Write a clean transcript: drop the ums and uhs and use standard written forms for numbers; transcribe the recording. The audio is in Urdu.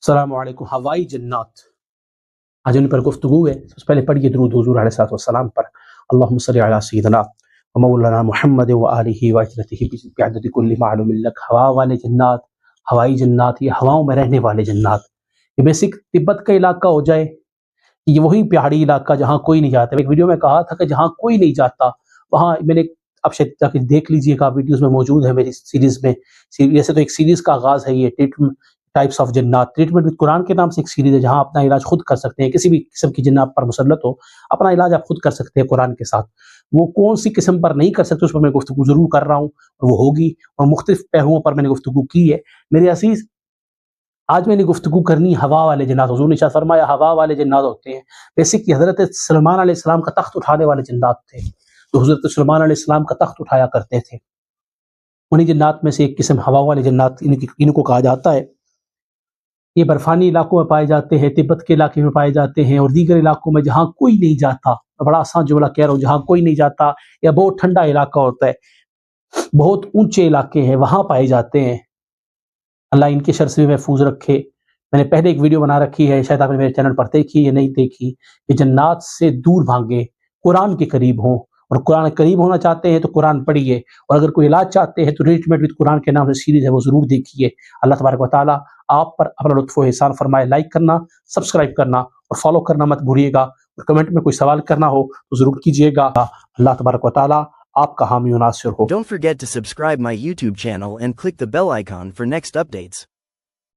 السلام علیکم. ہوائی جنات آج ان پر گفتگو ہے. سب سے پہلے پڑھیے درود حضور علیہ الصلوۃ والسلام پر. اللہم صلی علی سیدنا و مولانا محمد و آلہ و اجرتہ بعدد کل معلوم لک. ہوا والے جنات، ہوائی جنات، یہ ہواؤں میں رہنے والے جنات. یہ بیسک تبت کا علاقہ ہو جائے، یہ وہی پہاڑی علاقہ جہاں کوئی نہیں جاتا. ایک ویڈیو میں کہا تھا کہ جہاں کوئی نہیں جاتا وہاں میں نے، اب شاید جا کے دیکھ لیجئے گا، ویڈیوز میں موجود ہے میری سیریز میں. ویسے تو ایک سیریز کا آغاز ہے یہ ٹائپس آف جنات. ٹریٹمنٹ وتھ قرآن کے نام سے ایک سیریز ہے جہاں اپنا علاج خود کر سکتے ہیں. کسی بھی قسم کی جنات پر مسلط ہو اپنا علاج آپ خود کر سکتے ہیں قرآن کے ساتھ. وہ کون سی قسم پر نہیں کر سکتے اس پر میں گفتگو ضرور کر رہا ہوں، اور وہ ہوگی، اور مختلف پہلوؤں پر میں نے گفتگو کی ہے. میرے عزیز، آج میں نے گفتگو کرنی ہوا والے جنات. حضور نے ارشاد فرمایا ہوا والے جنات ہوتے ہیں بیسک حضرت سلیمان علیہ السلام کا تخت اٹھانے والے جنات تھے، جو حضرت سلیمان علیہ السلام کا تخت اٹھایا کرتے تھے. انہیں جنات میں سے ایک قسم ہوا والے جنات ان کو کہا جاتا ہے. یہ برفانی علاقوں میں پائے جاتے ہیں، تبت کے علاقے میں پائے جاتے ہیں، اور دیگر علاقوں میں جہاں کوئی نہیں جاتا. بڑا آسان جملہ کہہ رہا ہوں، جہاں کوئی نہیں جاتا یا بہت ٹھنڈا علاقہ ہوتا ہے، بہت اونچے علاقے ہیں، وہاں پائے جاتے ہیں. اللہ ان کے شر سے بھی محفوظ رکھے. میں نے پہلے ایک ویڈیو بنا رکھی ہے، شاید آپ نے میرے چینل پر دیکھی یا نہیں دیکھی، کہ جنات سے دور بھاگیں، قرآن کے قریب ہوں. اور قرآن کے قریب ہونا چاہتے ہیں تو قرآن پڑھیے، اور اگر کوئی علاج چاہتے ہیں تو ٹریٹمنٹ وتھ قرآن کے نام سے سیریز ہے، وہ ضرور دیکھیے. اللہ تبارک و تعالیٰ آپ پر اپنا لطف و احسان فرمائے. لائک کرنا، سبسکرائب کرنا اور فالو کرنا مت بھولیے گا. اور کمنٹ میں کوئی سوال کرنا ہو تو ضرور کیجیے گا. اللہ تبارک و تعالیٰ آپ کا حامی و ناصر ہو. Don't forget to subscribe my YouTube channel and click the bell icon for next updates.